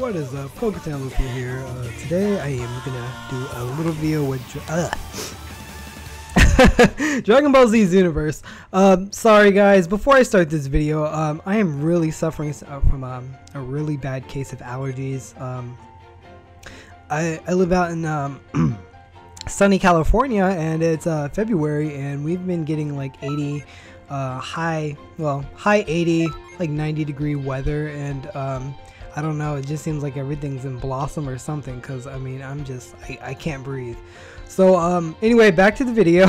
What is up, Poketown Looper here. Today I am gonna do a little video with Dragon Ball Z Xenoverse. Sorry guys, before I start this video, I am really suffering from a really bad case of allergies. I live out in sunny California, and it's February, and we've been getting like 80 high 80, like 90-degree weather, and I don't know, it just seems like everything's in blossom or something, because I mean I can't breathe. So anyway, back to the video.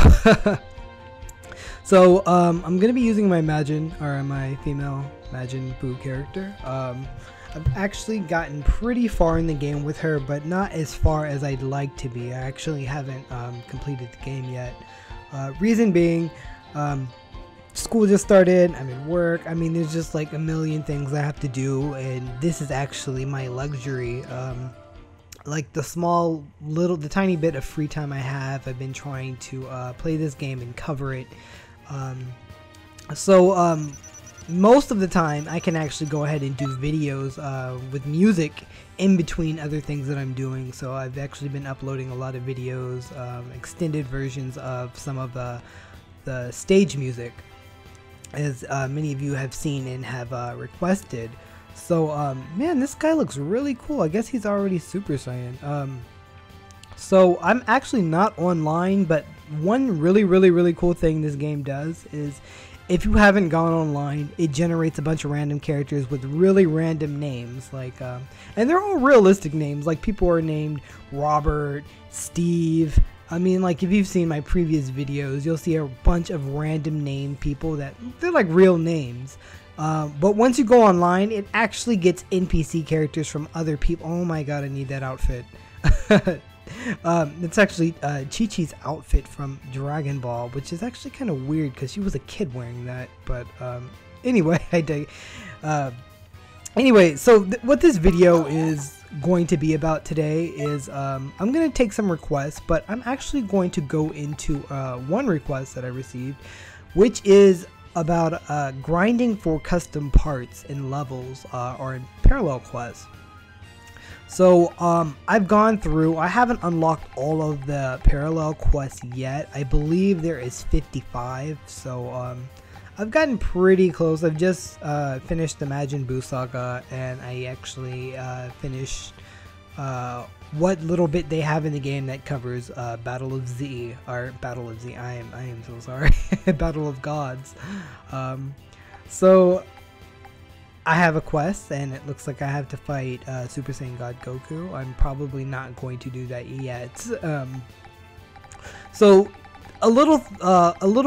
So I'm gonna be using my my female Majin Buu character. I've actually gotten pretty far in the game with her, but not as far as I'd like to be. I actually haven't completed the game yet. Reason being, school just started, I'm at work. I mean, there's just like a million things I have to do, and this is actually my luxury. Like the tiny bit of free time I have, I've been trying to play this game and cover it. Most of the time I can actually go ahead and do videos with music in between other things that I'm doing. So I've actually been uploading a lot of videos, extended versions of some of the stage music, as many of you have seen and have requested. So man, this guy looks really cool. I guess he's already Super Saiyan. So I'm actually not online, but one really cool thing this game does is, if you haven't gone online, it generates a bunch of random characters with really random names, like and they're all realistic names. Like, people are named Robert, Steve. I mean, like, if you've seen my previous videos, you'll see a bunch of random named people that they're like real names. But once you go online, it actually gets NPC characters from other people. Oh my god, I need that outfit. It's actually Chi-Chi's outfit from Dragon Ball, which is actually kind of weird because she was a kid wearing that. But anyway, anyway, so what this video is going to be about today is I'm going to take some requests, but I'm actually going to go into one request that I received, which is about grinding for custom parts in levels or in parallel quests. So I've gone through, I haven't unlocked all of the parallel quests yet. I believe there is 55, so I've gotten pretty close. I've just finished the Majin Buu saga, and I actually finished what little bit they have in the game that covers Battle of Z, or Battle of Z, I am so sorry, Battle of Gods. So I have a quest, and it looks like I have to fight Super Saiyan God Goku. I'm probably not going to do that yet. So a little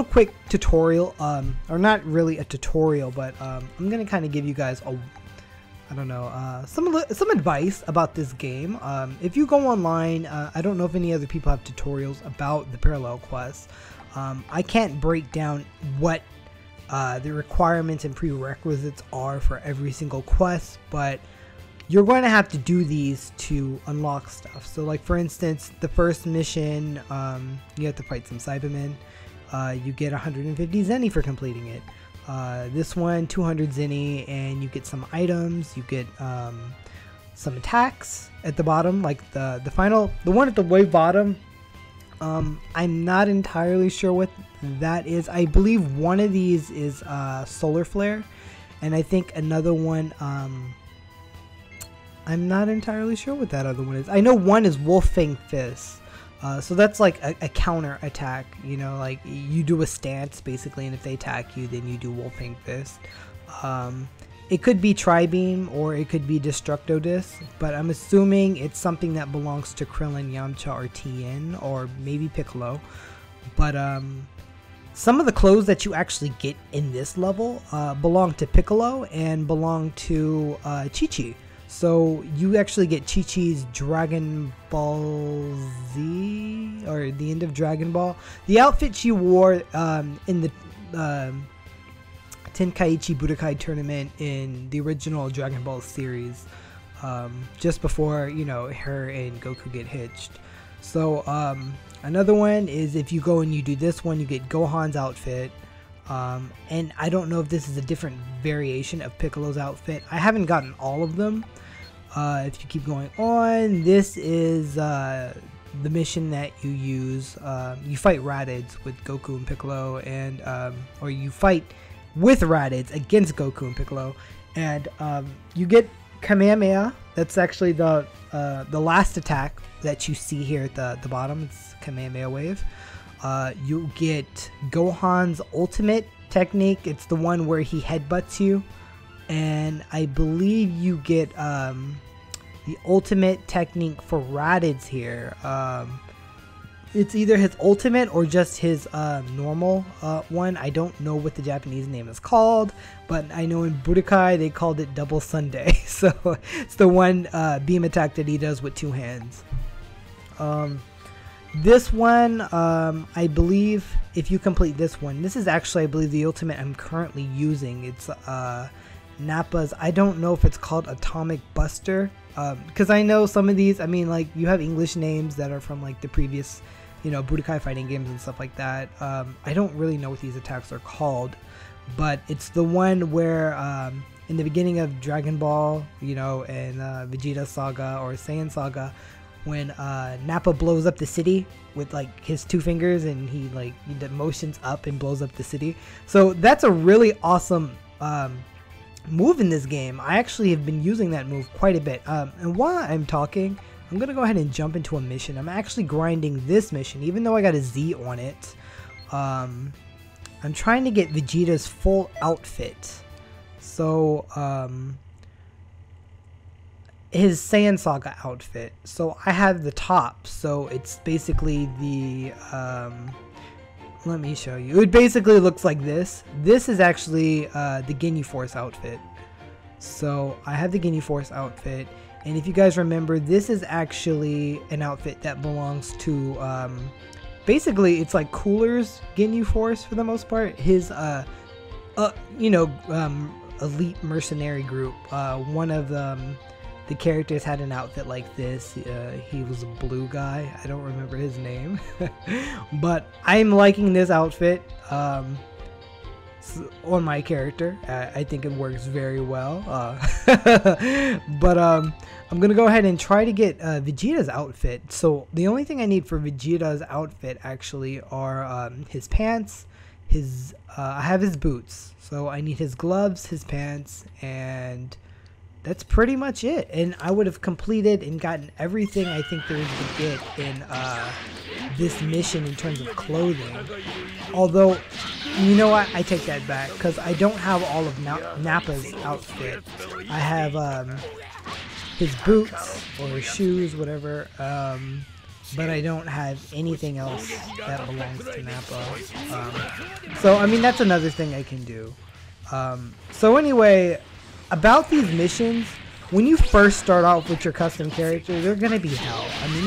quick tutorial, or not really a tutorial, but I'm gonna kind of give you guys some advice about this game. If you go online, I don't know if any other people have tutorials about the parallel quests. I can't break down what the requirements and prerequisites are for every single quest, but you're going to have to do these to unlock stuff. So, like, for instance, the first mission, you have to fight some Cybermen. You get 150 Zenny for completing it. This one, 200 Zenny, and you get some items. You get some attacks at the bottom, like the one at the way bottom. I'm not entirely sure what that is. I believe one of these is Solar Flare, and I think another one, I'm not entirely sure what that other one is. I know one is Wolfang Fist, so that's like a counter attack, you know, like you do a stance basically, and if they attack you, then you do Wolfang Fist. It could be Tri-Beam, or it could be Destructo Disc, but I'm assuming it's something that belongs to Krillin, Yamcha, or Tien, or maybe Piccolo. But some of the clothes that you actually get in this level belong to Piccolo and belong to Chi-Chi. So you actually get Chi-Chi's Dragon Ball Z, or the end of Dragon Ball. The outfit she wore in the Tenkaichi Budokai tournament in the original Dragon Ball series, just before, you know, her and Goku get hitched. So another one is, if you go and you do this one, you get Gohan's outfit, and I don't know if this is a different variation of Piccolo's outfit. I haven't gotten all of them, If you keep going on, this is the mission that you use. You fight Radids with Goku and Piccolo, and or you fight with Radids against Goku and Piccolo, and you get Kamehameha. That's actually the last attack that you see here at the bottom. It's Kamehameha wave. You get Gohan's ultimate technique. It's the one where he headbutts you, and I believe you get the ultimate technique for Raditz here. It's either his ultimate or just his normal one. I don't know what the Japanese name is called, but I know in Budokai they called it Double Sunday. So it's the one beam attack that he does with 2 hands. This one, I believe if you complete this one, this is actually, I believe, the ultimate I'm currently using. It's Nappa's, I don't know if it's called Atomic Buster, because I know some of these, I mean, like, you have English names that are from like the previous, you know, Budokai fighting games and stuff like that. I don't really know what these attacks are called, but it's the one where in the beginning of Dragon Ball, you know, and Vegeta Saga or Saiyan Saga, when Nappa blows up the city with like his 2 fingers, and he motions up and blows up the city. So that's a really awesome move in this game. I actually have been using that move quite a bit. And while I'm talking, I'm gonna go ahead and jump into a mission. I'm actually grinding this mission, even though I got a Z on it. I'm trying to get Vegeta's full outfit. So his Saiyan Saga outfit. So I have the top. So it's basically the let me show you. It basically looks like this. This is actually the Ginyu Force outfit. So I have the Ginyu Force outfit, and if you guys remember, this is actually an outfit that belongs to basically it's like Cooler's Ginyu Force for the most part. His you know, elite mercenary group. One of the characters had an outfit like this. He was a blue guy. I don't remember his name. But I'm liking this outfit on my character. I think it works very well. But I'm going to go ahead and try to get Vegeta's outfit. So the only thing I need for Vegeta's outfit actually are his pants, his I have his boots. So I need his gloves, his pants, and that's pretty much it. And I would have completed and gotten everything I think there is to get in this mission in terms of clothing. Although, you know what? I take that back, because I don't have all of Nappa's outfit. I have his boots or his shoes, whatever. But I don't have anything else that belongs to Nappa. So, I mean, that's another thing I can do. So anyway, about these missions, when you first start off with your custom character, they're gonna be hell. I mean,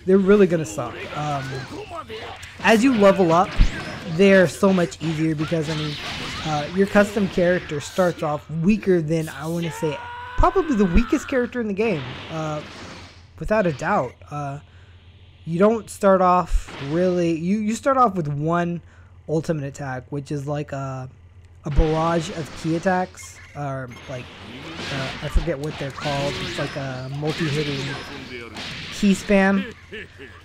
they're really gonna suck. As you level up, they're so much easier, because I mean, your custom character starts off weaker than, I want to say, probably the weakest character in the game, without a doubt. You don't start off really. You start off with one ultimate attack, which is like a barrage of key attacks, or like I forget what they're called. It's like a multi-hitting key spam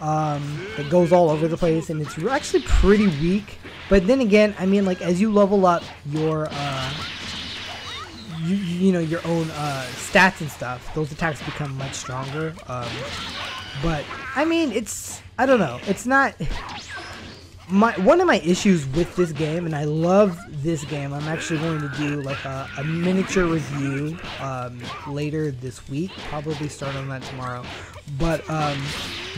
that goes all over the place, and it's actually pretty weak. But then again, I mean, like, as you level up your you know, your own stats and stuff, those attacks become much stronger. But I mean, I don't know, it's not one of my issues with this game, and I love this game. I'm actually going to do like a miniature review later this week, probably start on that tomorrow. But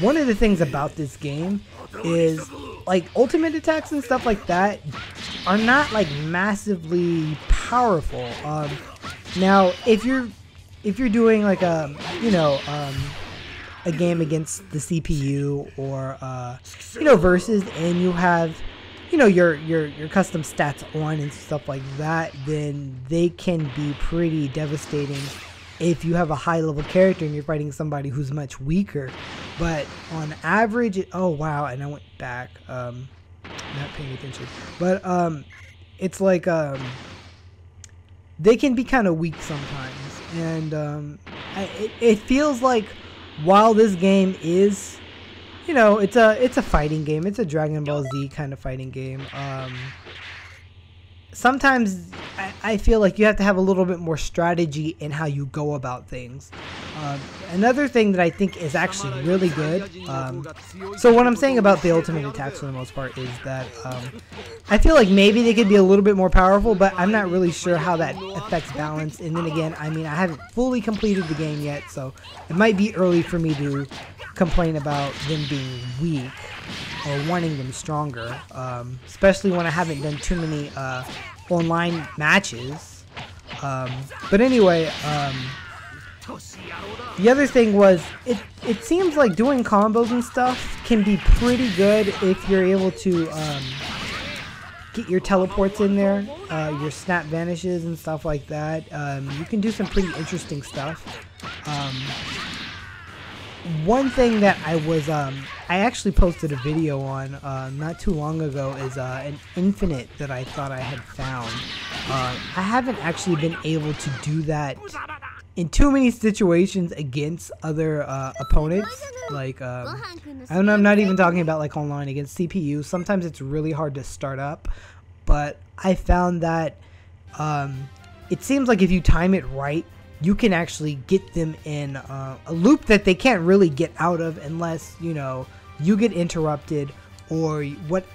one of the things about this game is, like, ultimate attacks and stuff like that are not like massively powerful. Now if you're doing like a, you know, a game against the CPU, or you know, versus, and you have, you know, your custom stats on and stuff like that, then they can be pretty devastating if you have a high level character and you're fighting somebody who's much weaker. But on average, oh wow, and I went back, not paying attention, but it's like they can be kind of weak sometimes, and it feels like while this game is, you know, it's a fighting game. It's a Dragon Ball Z kind of fighting game. Sometimes I feel like you have to have a little bit more strategy in how you go about things. Another thing that I think is actually really good, so what I'm saying about the ultimate attacks for the most part is that I feel like maybe they could be a little bit more powerful, but I'm not really sure how that affects balance. And then again, I mean, I haven't fully completed the game yet, so it might be early for me to complain about them being weak or wanting them stronger, especially when I haven't done too many online matches. But anyway, the other thing was, it seems like doing combos and stuff can be pretty good if you're able to get your teleports in there, your snap vanishes and stuff like that. You can do some pretty interesting stuff. One thing that I actually posted a video on not too long ago is an infinite that I thought I had found. I haven't actually been able to do that in too many situations against other opponents. Like, I'm not even talking about like online against CPU. Sometimes it's really hard to start up, but I found that it seems like if you time it right, you can actually get them in a loop that they can't really get out of unless, you know, you get interrupted, or what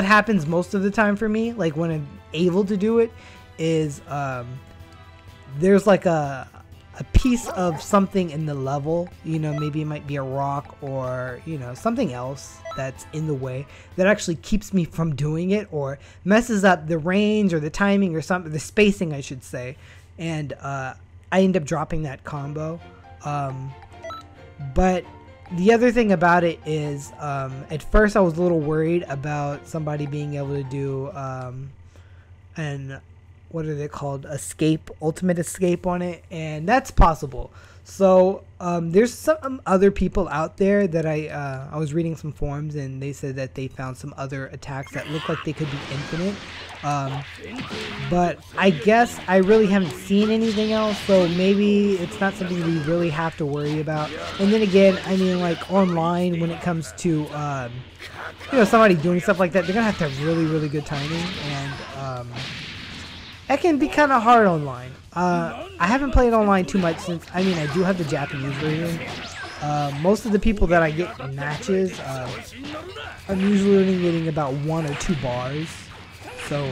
happens most of the time for me, like when I'm able to do it, is there's like a piece of something in the level, you know, maybe it might be a rock or, you know, something else that's in the way that actually keeps me from doing it or messes up the range or the timing or something, the spacing I should say. And I end up dropping that combo. But the other thing about it is, at first I was a little worried about somebody being able to do an, what are they called, ultimate escape on it, and that's possible. So there's some other people out there that I was reading some forums, and they said that they found some other attacks that look like they could be infinite. But I guess I really haven't seen anything else, so maybe it's not something we really have to worry about. And then again, I mean, like online, when it comes to you know, somebody doing stuff like that, they're gonna have to have really, really good timing, and that can be kind of hard online. I haven't played online too much since, I mean, I do have the Japanese version. Most of the people that I get in matches, I'm usually only getting about 1 or 2 bars. So,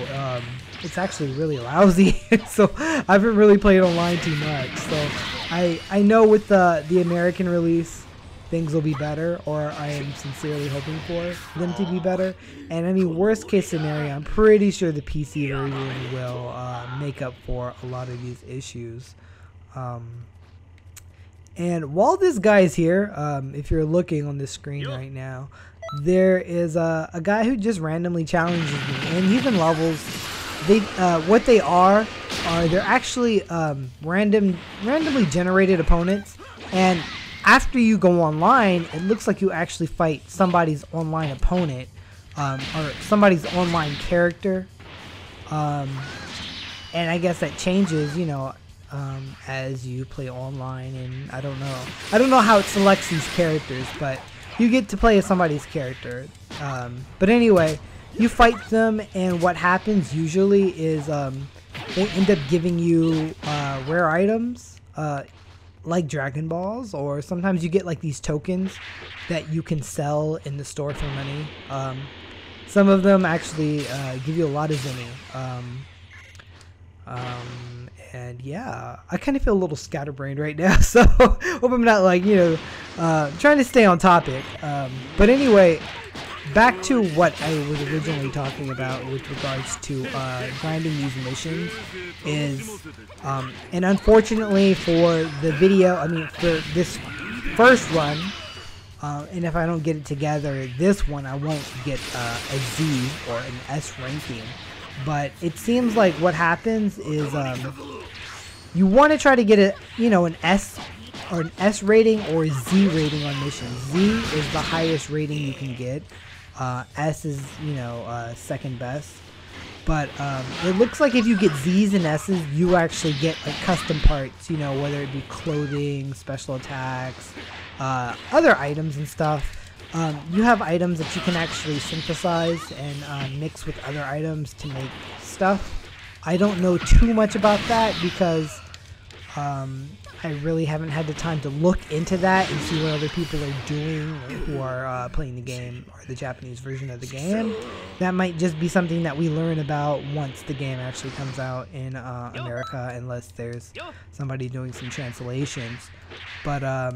it's actually really lousy. So, I haven't really played online too much. So, I know with the American release, things will be better, or I am sincerely hoping for them to be better. And I mean, worst case scenario, I'm pretty sure the PC version will make up for a lot of these issues. And while this guy's here, if you're looking on the screen right now, there is a guy who just randomly challenges me, and he's in levels. What they are they're actually randomly generated opponents, and after you go online, it looks like you actually fight somebody's online opponent, or somebody's online character, and I guess that changes, you know, as you play online. And I don't know how it selects these characters, but you get to play as somebody's character. But anyway, you fight them, and what happens usually is they end up giving you rare items, like Dragon Balls, or sometimes you get like these tokens that you can sell in the store for money. Some of them actually give you a lot of Zenny. And yeah, I kind of feel a little scatterbrained right now, so hope I'm not, like, you know, trying to stay on topic. But anyway, back to what I was originally talking about with regards to grinding these missions is, and unfortunately for the video, I mean for this first run, and if I don't get it together, this one I won't get a Z or an S ranking. But it seems like what happens is you want to try to get an S or an S rating or a Z rating on missions. Z is the highest rating you can get. S is, second best. But it looks like if you get Z's and S's, you actually get like custom parts, you know, whether it be clothing, special attacks, other items and stuff. You have items that you can actually synthesize and mix with other items to make stuff. I don't know too much about that because I really haven't had the time to look into that and see what other people are doing who are playing the game or the Japanese version of the game. That might just be something that we learn about once the game actually comes out in America, unless there's somebody doing some translations. But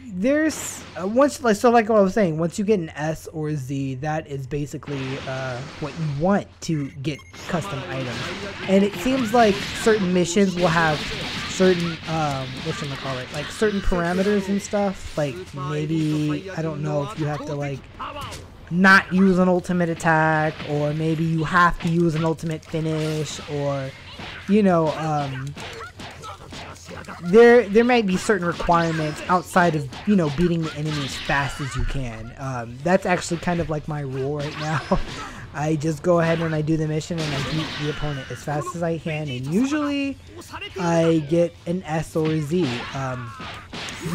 there's once, like what I was saying, once you get an S or a Z, that is basically what you want to get custom items. And it seems like certain missions will have certain whatchamacallit, like certain parameters and stuff. Like maybe, I don't know if you have to like not use an ultimate attack, or maybe you have to use an ultimate finish, or you know, there might be certain requirements outside of, you know, beating the enemy as fast as you can. That's actually kind of like my rule right now. I just go ahead and I do the mission and I beat the opponent as fast as I can, and usually I get an S or a Z.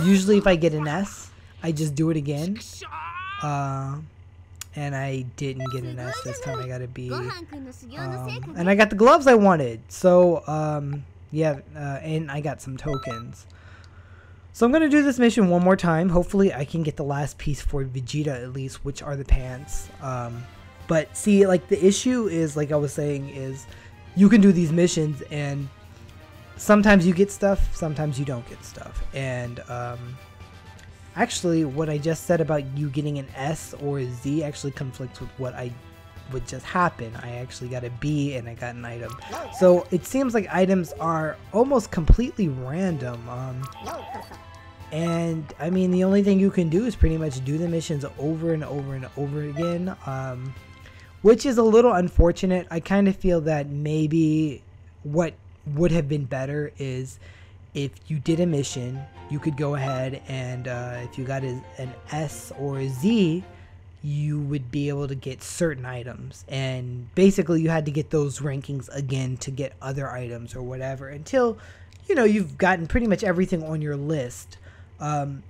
Usually if I get an S, I just do it again. And I didn't get an S this time, I got a B. And I got the gloves I wanted, so yeah, and I got some tokens. So I'm going to do this mission one more time. Hopefully I can get the last piece for Vegeta at least, which are the pants. But see, like the issue is, like I was saying, is you can do these missions and sometimes you get stuff, sometimes you don't get stuff. And actually what I just said about you getting an S or a Z actually conflicts with what would just happen. I actually got a B and I got an item. So it seems like items are almost completely random. And I mean, the only thing you can do is pretty much do the missions over and over and over again, which is a little unfortunate. I kind of feel that maybe what would have been better is if you did a mission, you could go ahead and if you got an S or a Z, you would be able to get certain items, and basically you had to get those rankings again to get other items or whatever until, you know, you've gotten pretty much everything on your list. In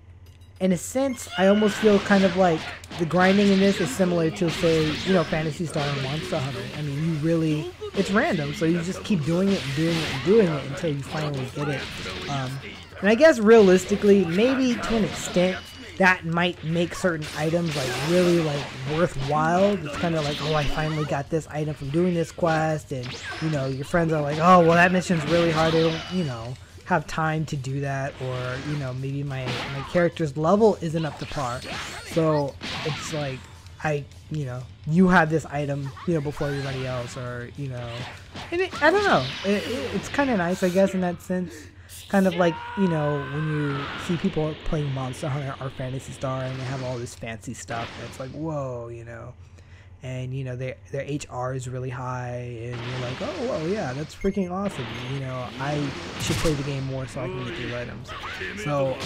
a sense, I almost feel kind of like the grinding in this is similar to, say, you know, Phantasy Star and Monster Hunter. I mean, you really, it's random, so you just keep doing it and doing it and doing it until you finally get it. And I guess realistically, maybe to an extent, that might make certain items like really like worthwhile. It's kind of like, oh, I finally got this item from doing this quest, and you know, your friends are like, oh, well, that mission's really hard. They don't, you know, have time to do that, or you know, maybe my character's level isn't up to par. So it's like, you know, you have this item, you know, before everybody else, or you know, and I don't know. It's kind of nice, I guess, in that sense. Kind of like, you know, when you see people playing Monster Hunter or Phantasy Star and they have all this fancy stuff, and it's like, whoa, you know, and you know, their HR is really high, and you're like, oh, well, yeah, that's freaking awesome. You know, I should play the game more so I can get these items. So,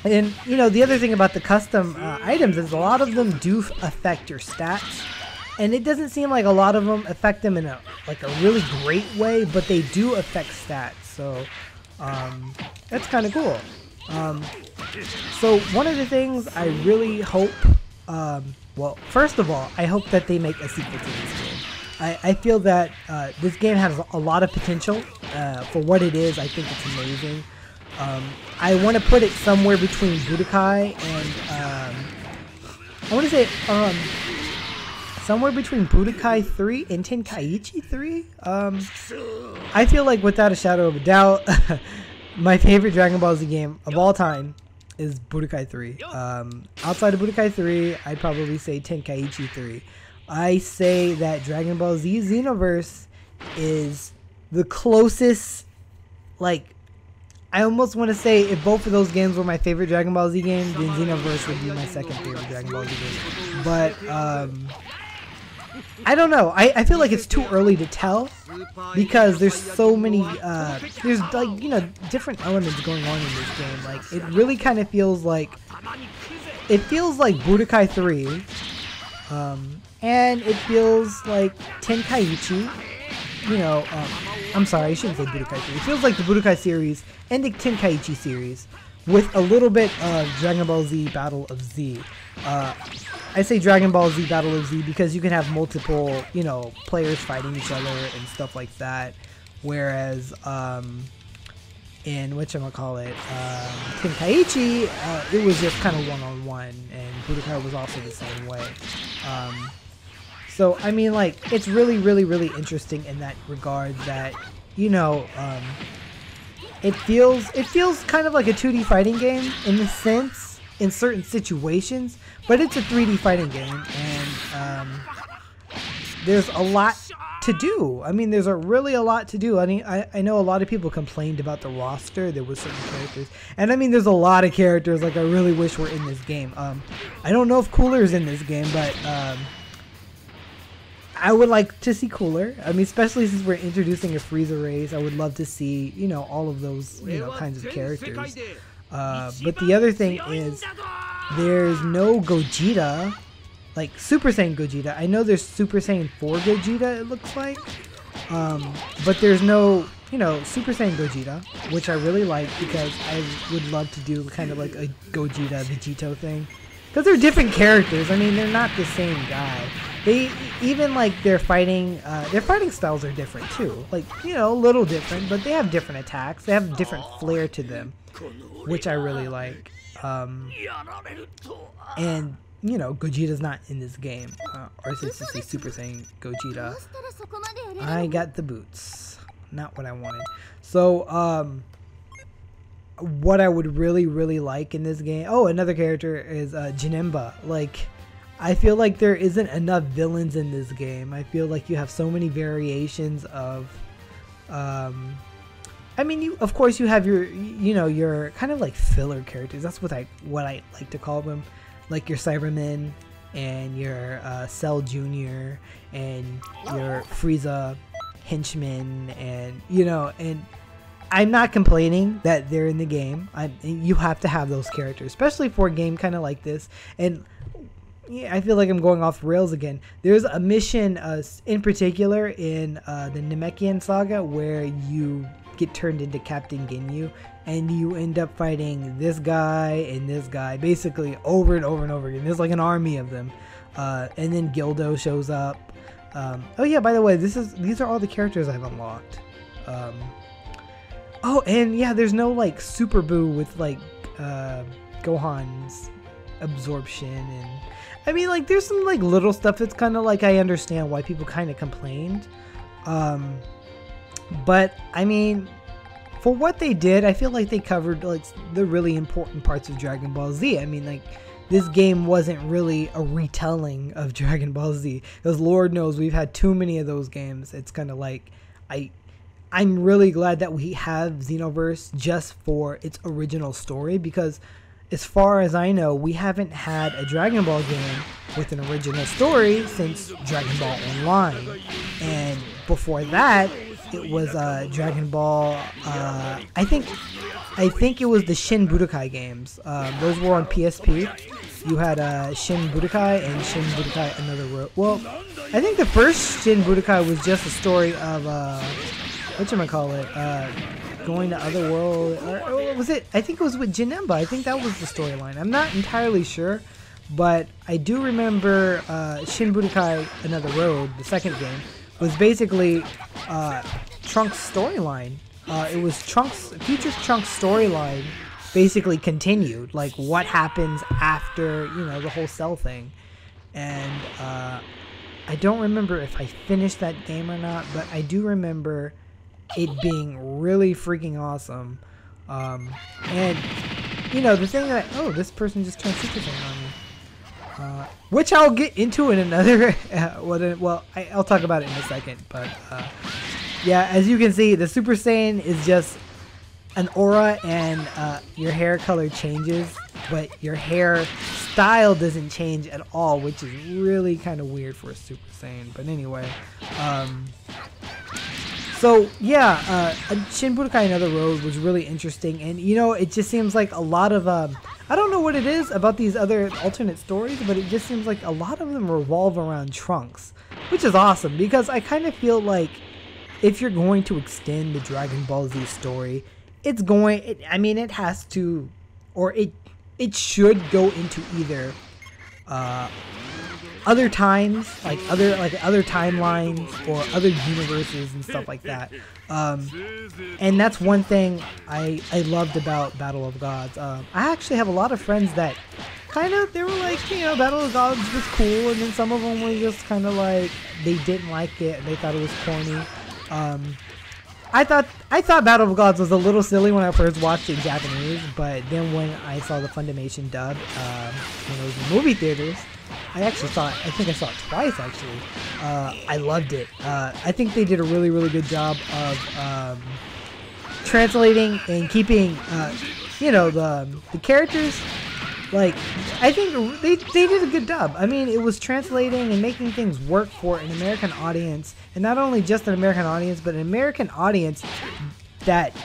and you know, the other thing about the custom items is a lot of them do affect your stats, and it doesn't seem like a lot of them affect them in a really great way, but they do affect stats. So that's kind of cool. So one of the things I really hope, well, first of all, I hope that they make a sequel to this game. I feel that this game has a lot of potential. For what it is, I think it's amazing. I want to put it somewhere between Budokai and, I want to say, somewhere between Budokai 3 and Tenkaichi 3. I feel like, without a shadow of a doubt, my favorite Dragon Ball Z game of all time is Budokai 3. Outside of Budokai 3, I'd probably say Tenkaichi 3. I say that Dragon Ball Z Xenoverse is the closest, like, I almost want to say if both of those games were my favorite Dragon Ball Z game, then Xenoverse would be my second favorite Dragon Ball Z game. But, I don't know. I feel like it's too early to tell because there's so many, there's like, you know, different elements going on in this game. Like, it really kind of feels like, Budokai 3, And it feels like Tenkaichi, you know, I'm sorry, I shouldn't say Budokai series. It feels like the Budokai series and the Tenkaichi series with a little bit of Dragon Ball Z Battle of Z. I say Dragon Ball Z Battle of Z because you can have multiple, you know, players fighting each other and stuff like that. Whereas, in whatchamacallit, Tenkaichi, it was just kind of one-on-one, and Budokai was also the same way. So, I mean, like, it's really, really, really interesting in that regard that, you know, it feels kind of like a 2D fighting game in the sense, in certain situations, but it's a 3D fighting game, and there's a lot to do. I mean, there's really a lot to do. I mean, I know a lot of people complained about the roster. There was certain characters, and I mean, there's a lot of characters like I really wish were in this game. I don't know if Cooler's in this game, but I would like to see Cooler. I mean, especially since we're introducing a Frieza race, I would love to see, you know, all of those, you know, kinds of characters. But the other thing is, there's no Gogeta, like Super Saiyan Gogeta. I know there's Super Saiyan 4 Gogeta, it looks like, but there's no, you know, Super Saiyan Gogeta, which I really like because I would love to do kind of like a Gogeta Vegito thing, because they're different characters. I mean, they're not the same guy. They even like their fighting styles are different too, like, you know, a little different, but they have different attacks. They have different flair to them, which I really like. And you know, Gogeta's not in this game, or since it's a Super Saiyan Gogeta. I got the boots, not what I wanted. So, what I would really, really like in this game. Oh, another character is Janemba. Like, I feel like there isn't enough villains in this game. I feel like you have so many variations of. I mean, of course, you have your, you know, your kind of like filler characters. That's what I like to call them. Like your Cybermen and your Cell Jr. and your Frieza henchmen, and, you know, and I'm not complaining that they're in the game. You have to have those characters, especially for a game kind of like this. And yeah, I feel like I'm going off the rails again. There's a mission in particular in the Namekian Saga where you get turned into Captain Ginyu, and you end up fighting this guy and this guy basically over and over and over again. There's like an army of them, and then Gildo shows up. Oh yeah, by the way, these are all the characters I've unlocked. Oh, and yeah, there's no like Super Boo with like Gohan's absorption, and I mean, like, there's some like little stuff that's kind of like I understand why people kind of complained. But I mean, for what they did, I feel like they covered like the really important parts of Dragon Ball Z. I mean, like, this game wasn't really a retelling of Dragon Ball Z, because Lord knows we've had too many of those games. It's kind of like I'm really glad that we have Xenoverse just for its original story, because as far as I know, we haven't had a Dragon Ball game with an original story since Dragon Ball Online. And before that, it was Dragon Ball, I think it was the Shin Budokai games. Those were on PSP. You had Shin Budokai and Shin Budokai Another World. Well, I think the first Shin Budokai was just a story of, going to other world, or was it? I think it was with Janemba. I think that was the storyline. I'm not entirely sure, but I do remember Shin Budokai Another Road, the second game, was basically Trunks' storyline. It was future Trunks' storyline basically continued, like what happens after, you know, the whole Cell thing. And I don't remember if I finished that game or not, but I do remember it being really freaking awesome. And you know, the thing that this person just turned Super Saiyan on me, which I'll get into in another I'll talk about it in a second. But yeah, as you can see, the Super Saiyan is just an aura, and your hair color changes, but your hair style doesn't change at all, which is really kind of weird for a Super Saiyan. But anyway, so yeah, Shin Budokai Another Road was really interesting, and you know, it just seems like a lot of I don't know what it is about these other alternate stories, but it just seems like a lot of them revolve around Trunks, which is awesome because I kind of feel like if you're going to extend the Dragon Ball Z story, it's going, I mean, it has to, or it should go into either other times, like other timelines or other universes and stuff like that. And that's one thing I loved about Battle of Gods. I actually have a lot of friends that they were like, you know, Battle of Gods was cool, and then some of them were just kind of like, they didn't like it and they thought it was corny. I thought Battle of Gods was a little silly when I first watched it in Japanese, but then when I saw the Funimation dub when it was in movie theaters, I think I saw it twice actually. I loved it. I think they did a really, really good job of translating and keeping, you know, the characters. Like, I think they did a good job. I mean, it was translating and making things work for an American audience, and not only just an American audience, but an American audience that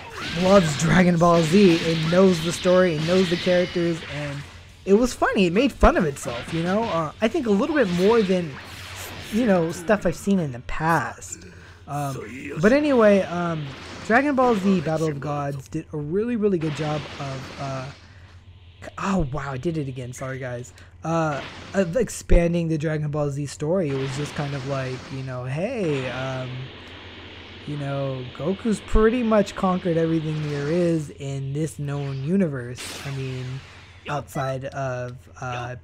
loves Dragon Ball Z and knows the story and knows the characters, and it was funny. It made fun of itself, you know. I think a little bit more than, you know, stuff I've seen in the past. But anyway, Dragon Ball Z Battle of Gods did a really, really good job of oh wow, I did it again, sorry guys, of expanding the Dragon Ball Z story. It was just kind of like, you know, hey, you know, Goku's pretty much conquered everything there is in this known universe. I mean, outside of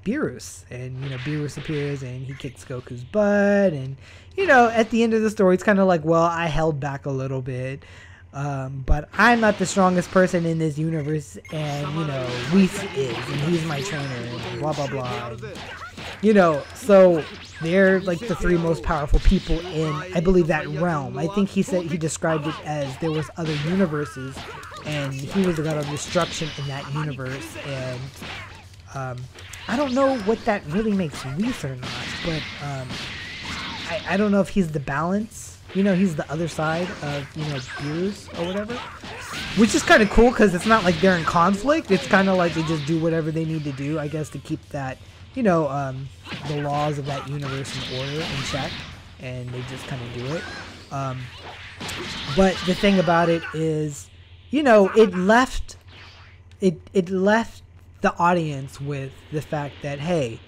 Beerus, and you know, Beerus appears and he kicks Goku's butt, and you know, at the end of the story it's kind of like, well, I held back a little bit, but I'm not the strongest person in this universe, and you know, Whis is, and he's my trainer, and blah blah blah, and, you know, so they're like the three most powerful people in, I believe, that realm. I think he described it as there was other universes, and he was the god of destruction in that universe, and I don't know what that really makes Whis or not, but I don't know if he's the balance. You know, he's the other side of, you know, Beerus or whatever. Which is kind of cool because it's not like they're in conflict. It's kind of like they just do whatever they need to do, I guess, to keep that, you know, the laws of that universe in order, in check. And they just kind of do it. But the thing about it is, you know, it left the audience with the fact that, hey,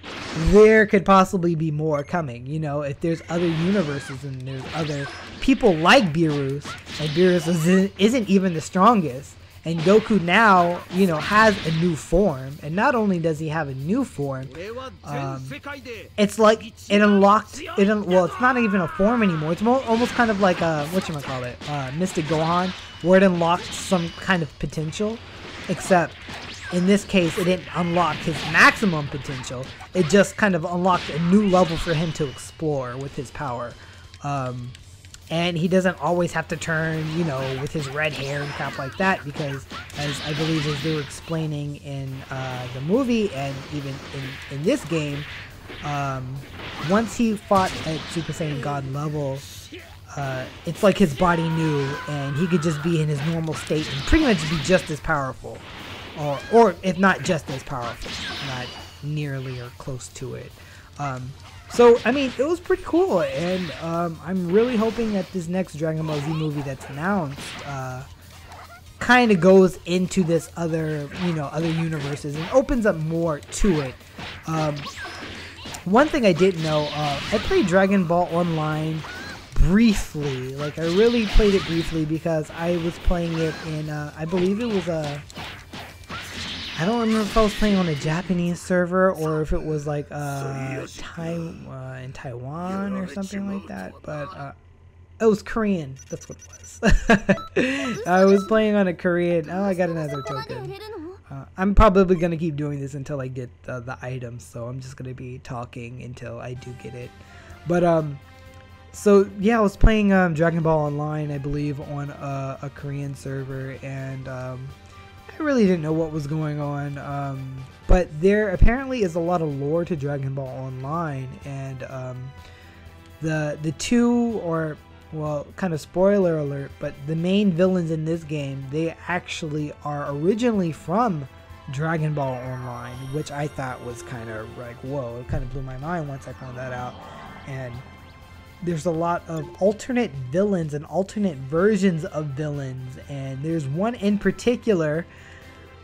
there could possibly be more coming. You know, if there's other universes and there's other people like Beerus, and Beerus isn't even the strongest, and Goku now, you know, has a new form, and not only does he have a new form, it's like it unlocked it. Well, it's not even a form anymore. It's almost kind of like a Mystic Gohan, where it unlocked some kind of potential, except in this case, it didn't unlock his maximum potential. It just kind of unlocked a new level for him to explore with his power. And he doesn't always have to turn, you know, with his red hair and crap like that, because as I believe as they were explaining in the movie and even in this game, once he fought at Super Saiyan God level, it's like his body knew, and he could just be in his normal state and pretty much be just as powerful. Or if not just as powerful, not nearly or close to it. So, I mean, it was pretty cool, and I'm really hoping that this next Dragon Ball Z movie that's announced kind of goes into this other, you know, other universes and opens up more to it. One thing I didn't know, I played Dragon Ball Online briefly. Like, I really played it briefly because I was playing it in, I believe it was I don't remember if I was playing on a Japanese server or if it was like in Taiwan or something like that, but it was Korean. That's what it was. I was playing on a Korean. Oh, I got another token. I'm probably gonna keep doing this until I get the items, so I'm just gonna be talking until I do get it. But so yeah, I was playing Dragon Ball Online, I believe, on a Korean server, and I really didn't know what was going on, but there apparently is a lot of lore to Dragon Ball Online, and the two, or, well, kind of spoiler alert, but the main villains in this game, they actually are originally from Dragon Ball Online, which I thought was kind of like, whoa, it kind of blew my mind once I found that out. And there's a lot of alternate villains and alternate versions of villains, and there's one in particular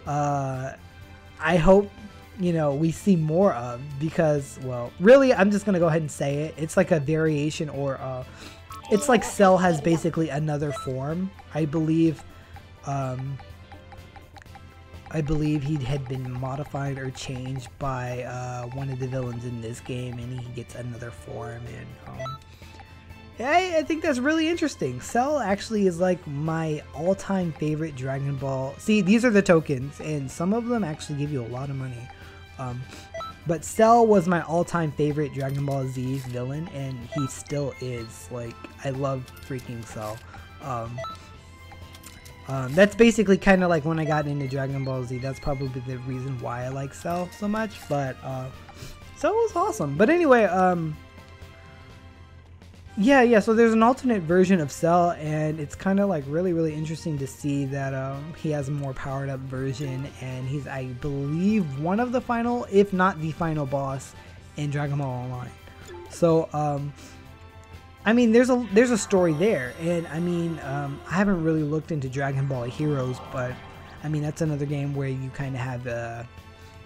I hope, you know, we see more of, because, well, really, I'm just gonna go ahead and say it. It's like a variation, or it's like Cell has basically another form. I believe he had been modified or changed by one of the villains in this game, and he gets another form. And I think that's really interesting. Cell actually is like my all-time favorite Dragon Ball. See, these are the tokens, and some of them actually give you a lot of money. But Cell was my all-time favorite Dragon Ball Z villain, and he still is. Like, I love freaking Cell. That's basically kind of like when I got into Dragon Ball Z. That's probably the reason why I like Cell so much. But Cell was awesome. But anyway, yeah, so there's an alternate version of Cell, and it's kind of like really interesting to see that he has a more powered up version, and he's, I believe, one of the final, if not the final boss in Dragon Ball Online. So I mean, there's a story there, and I mean, I haven't really looked into Dragon Ball Heroes, but I mean, that's another game where you kind of have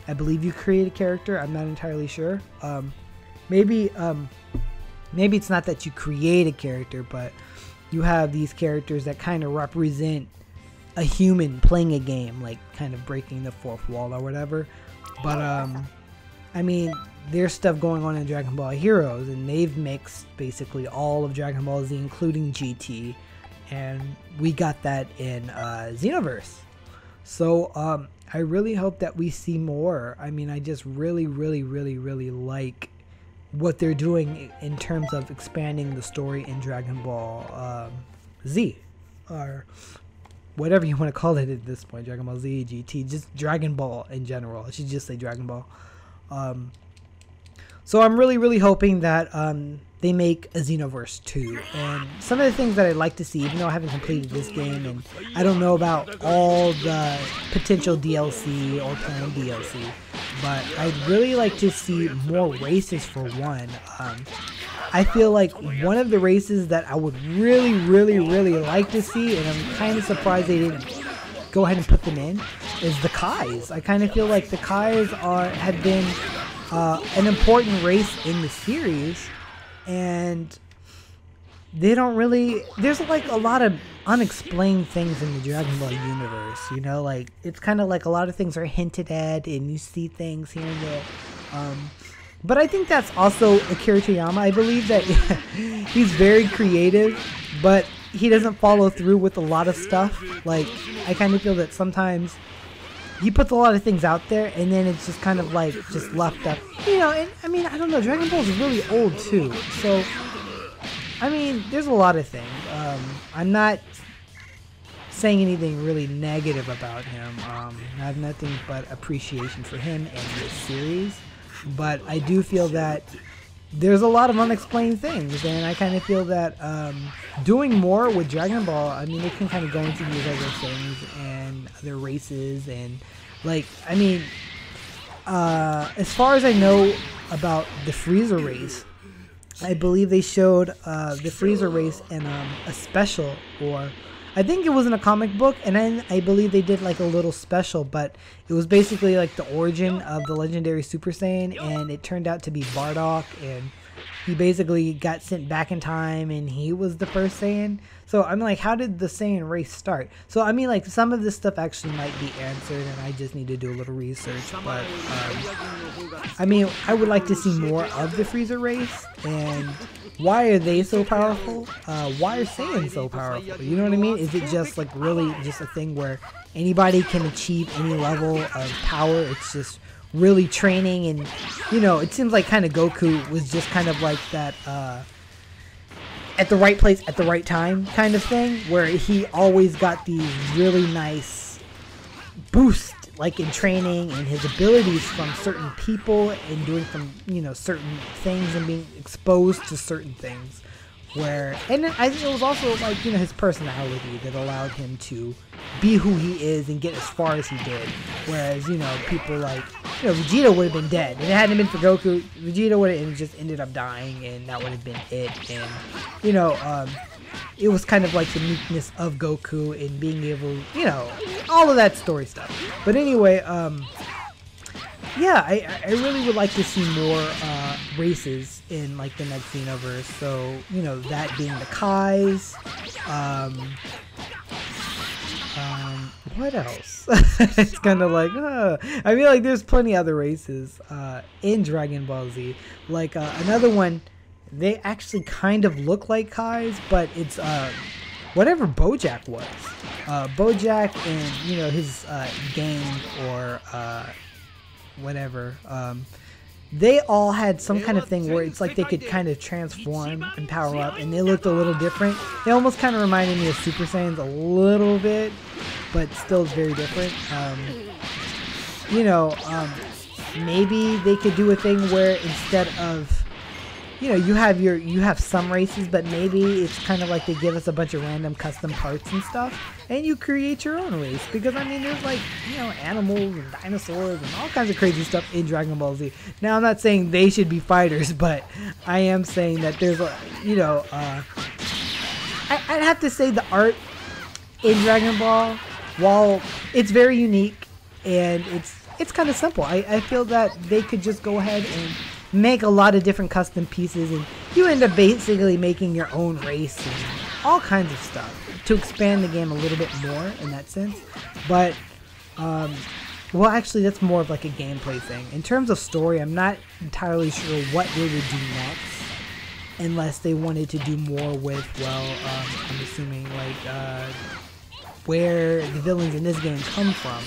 I believe you create a character. I'm not entirely sure. Maybe it's not that you create a character, but you have these characters that kind of represent a human playing a game, like kind of breaking the fourth wall or whatever. But I mean, there's stuff going on in Dragon Ball Heroes, and they've mixed basically all of Dragon Ball Z, including GT, and we got that in Xenoverse. So I really hope that we see more. I mean, I just really like what they're doing in terms of expanding the story in Dragon Ball Z, or whatever you want to call it at this point. Dragon Ball Z, GT, just Dragon Ball in general. I should just say Dragon Ball. So I'm really hoping that they make a Xenoverse 2. And some of the things that I'd like to see, even though I haven't completed this game and I don't know about all the potential DLC or planned DLC, but I'd really like to see more races for one. I feel like one of the races that I would really like to see, and I'm kind of surprised they didn't go ahead and put them in, is the Kais. I kind of feel like the Kais have been an important race in the series, and they don't really, there's like a lot of unexplained things in the Dragon Ball universe, you know, like it's kind of like a lot of things are hinted at and you see things here and there, but I think that's also Akira Toriyama. I believe that he's very creative, but he doesn't follow through with a lot of stuff. Like, I kind of feel that sometimes he puts a lot of things out there, and then it's just kind of like just left up, you know. And I mean, I don't know, Dragon Ball is really old too, so I mean, there's a lot of things. I'm not saying anything really negative about him. I have nothing but appreciation for him and this series, but I do feel that there's a lot of unexplained things, and I kind of feel that doing more with Dragon Ball, I mean, it can kind of go into these other things and other races, and like, I mean, as far as I know about the Frieza race, I believe they showed the Frieza race in a special, or I think it was in a comic book, and then I believe they did like a little special, but it was basically like the origin of the legendary Super Saiyan, and it turned out to be Bardock, and he basically got sent back in time, and he was the first Saiyan. So I'm like, how did the Saiyan race start? So I mean, like, some of this stuff actually might be answered, and I just need to do a little research. But I mean, I would like to see more of the Frieza race, and why are they so powerful? Why are Saiyans so powerful? You know what I mean? Is it just like really just a thing where anybody can achieve any level of power? It's just really training, and you know, it seems like kind of Goku was just kind of like that at the right place at the right time kind of thing, where he always got these really nice boosts, like in training and his abilities from certain people and doing some, you know, certain things and being exposed to certain things. And I think it was also like, you know, his personality that allowed him to be who he is and get as far as he did. Whereas, you know, people like, you know, Vegeta would have been dead. If it hadn't been for Goku, Vegeta would have just ended up dying, and that would have been it. And, you know, it was kind of like the meekness of Goku and being able, you know, all of that story stuff. But anyway, yeah, I really would like to see more races in like the next Xenoverse. So, you know, that being the Kais. What else? It's kind of like, I feel like there's plenty other races in Dragon Ball Z. Like another one, they actually kind of look like Kais, but it's whatever Bojack was. Bojack and, you know, his gang or whatever. They all had some kind of thing where it's like they could kind of transform and power up, and they looked a little different. They almost kind of reminded me of Super Saiyans a little bit, but still very different. You know, maybe they could do a thing where instead of, you know, you have some races, but maybe it's kind of like they give us a bunch of random custom parts and stuff, and you create your own race. Because I mean, there's like, you know, animals and dinosaurs and all kinds of crazy stuff in Dragon Ball Z. Now, I'm not saying they should be fighters, but I am saying that there's a, you know, I'd have to say the art in Dragon Ball, while it's very unique and it's kind of simple, I feel that they could just go ahead and make a lot of different custom pieces, and you end up basically making your own race and all kinds of stuff to expand the game a little bit more in that sense. But well, actually, that's more of like a gameplay thing. In terms of story, I'm not entirely sure what they would do next, unless they wanted to do more with, well, I'm assuming like where the villains in this game come from.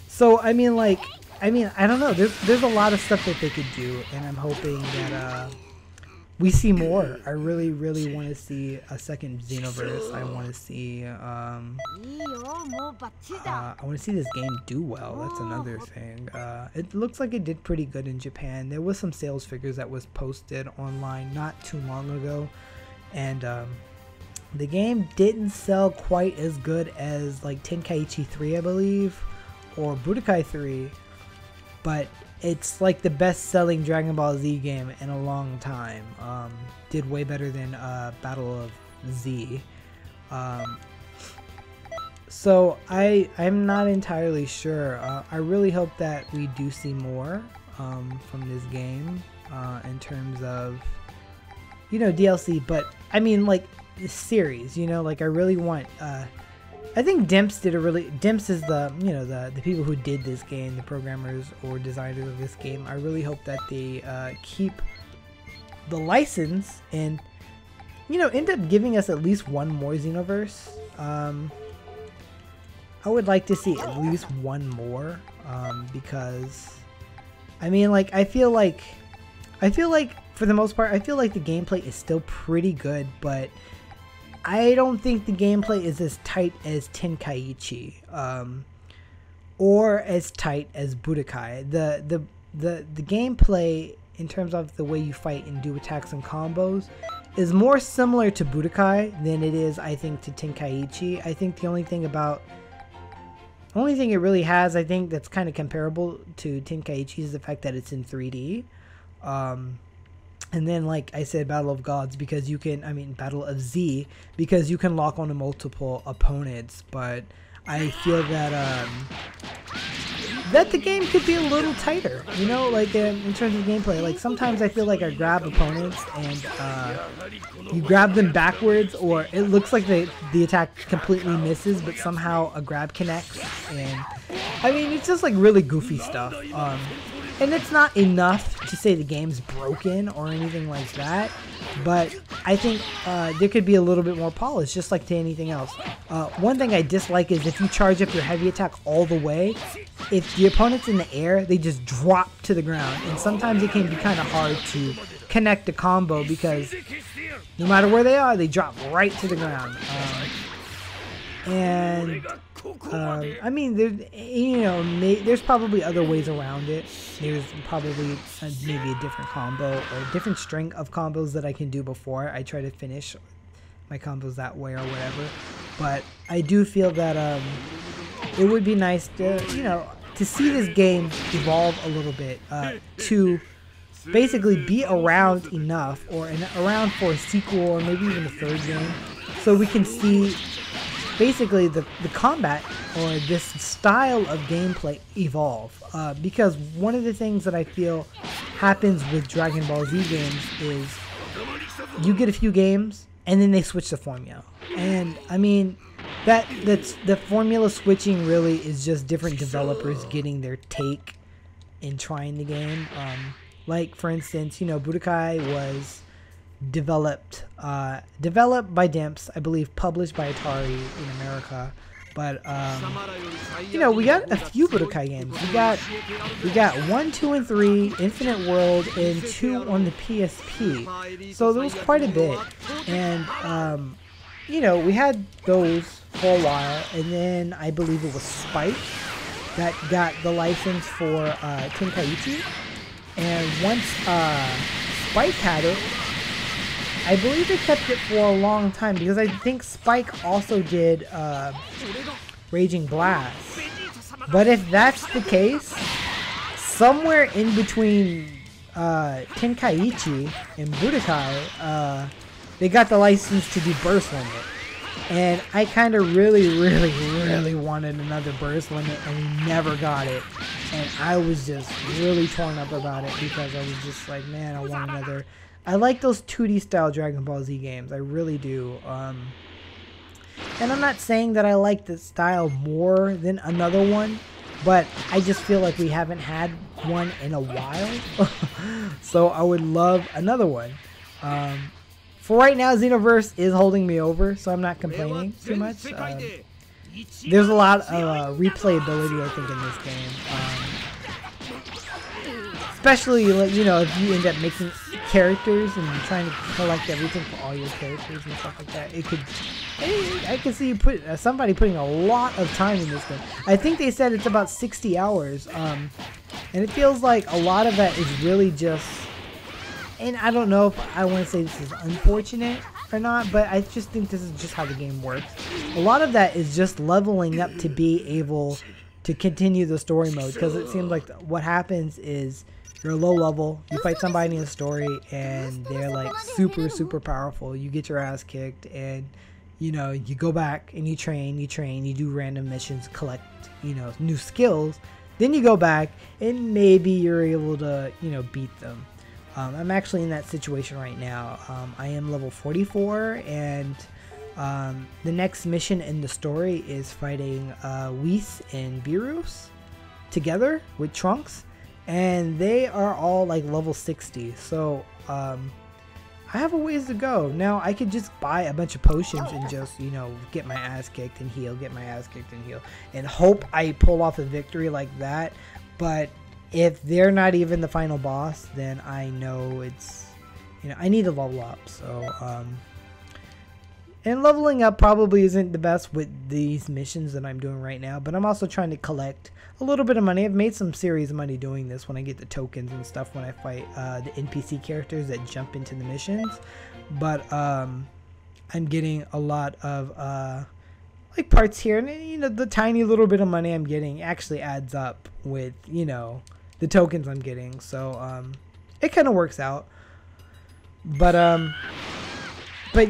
So I mean, like, I don't know. There's a lot of stuff that they could do, and I'm hoping that we see more. I really, really want to see a second Xenoverse. I want to see I want to see this game do well. That's another thing. It looks like it did pretty good in Japan. There was some sales figures that was posted online not too long ago, and the game didn't sell quite as good as like Tenkaichi 3, I believe, or Budokai 3. But it's like the best-selling Dragon Ball Z game in a long time. Did way better than Battle of Z. So I'm not entirely sure. I really hope that we do see more from this game in terms of, you know, DLC. But I mean, like, the series. You know, like, I really want. I think Dimps is the, you know, the people who did this game, the programmers or designers of this game. I really hope that they keep the license and, you know, end up giving us at least one more Xenoverse. I would like to see at least one more, because I mean, like, I feel like for the most part, I feel like the gameplay is still pretty good, but I don't think the gameplay is as tight as Tenkaichi, or as tight as Budokai. The gameplay in terms of the way you fight and do attacks and combos is more similar to Budokai than it is, I think, to Tenkaichi. I think the only thing it really has, I think, that's kind of comparable to Tenkaichi is the fact that it's in 3D. And then, like I said, Battle of Gods, because you can, Battle of Z, because you can lock onto multiple opponents. But I feel that that the game could be a little tighter, you know, like in terms of gameplay. Like, sometimes I feel like I grab opponents and you grab them backwards, or it looks like the attack completely misses, but somehow a grab connects. And I mean, it's just like really goofy stuff. And it's not enough to say the game's broken or anything like that, but I think there could be a little bit more polish, just like to anything else. One thing I dislike is if you charge up your heavy attack all the way, if the opponent's in the air, they just drop to the ground, and sometimes it can be kind of hard to connect a combo because no matter where they are, they drop right to the ground. And I mean, there's probably other ways around it. There's probably maybe a different combo or a different string of combos that I can do before I try to finish my combos that way or whatever. But I do feel that it would be nice to, to see this game evolve a little bit, to basically be around enough or around for a sequel or maybe even a third game, so we can see basically the combat or this style of gameplay evolve. Because one of the things that I feel happens with Dragon Ball Z games is you get a few games and then they switch the formula. And I mean, that's the formula switching really is just different developers getting their take and trying the game. Like for instance, Budokai was developed by Dimps, I believe, published by Atari in America. But we got a few Budokai games. We got 1, 2, and 3, Infinite World, and 2 on the PSP. So there was quite a bit, and we had those for a while, and then I believe it was Spike that got the license for Tenkaichi. And once Spike had it, I believe they kept it for a long time, because I think Spike also did Raging Blast. But if that's the case, somewhere in between Tenkaichi and Budokai, they got the license to do Burst Limit. And I kind of really wanted another Burst Limit, and we never got it. And I was just really torn up about it, because I was just like, man, I want another. I like those 2D style Dragon Ball Z games. I really do. And I'm not saying that I like the style more than another one, but I just feel like we haven't had one in a while. So I would love another one. For right now, Xenoverse is holding me over, so I'm not complaining too much. There's a lot of replayability, I think, in this game. Especially, if you end up making characters and you're trying to collect everything for all your characters and stuff like that. I can see somebody putting a lot of time in this game. I think they said it's about 60 hours. And it feels like a lot of that is really just... And I don't know if I want to say this is unfortunate or not, but I just think this is just how the game works. A lot of that is just leveling up to be able to continue the story mode, because it seems like what happens is you're low level, you fight somebody in a story, and they're like super powerful. You get your ass kicked, and you go back and you train, you do random missions, collect new skills. Then you go back and maybe you're able to beat them. I'm actually in that situation right now. I am level 44, and the next mission in the story is fighting Whis and Beerus together with Trunks, and they are all like level 60. So I have a ways to go. Now I could just buy a bunch of potions and just get my ass kicked and heal, and hope I pull off a victory like that. But if they're not even the final boss, then I know it's, I need to level up. So, and leveling up probably isn't the best with these missions that I'm doing right now, but I'm also trying to collect a little bit of money. I've made some serious money doing this when I get the tokens and stuff when I fight the NPC characters that jump into the missions. But I'm getting a lot of like parts here, and the tiny little bit of money I'm getting actually adds up with the tokens I'm getting. So it kind of works out. But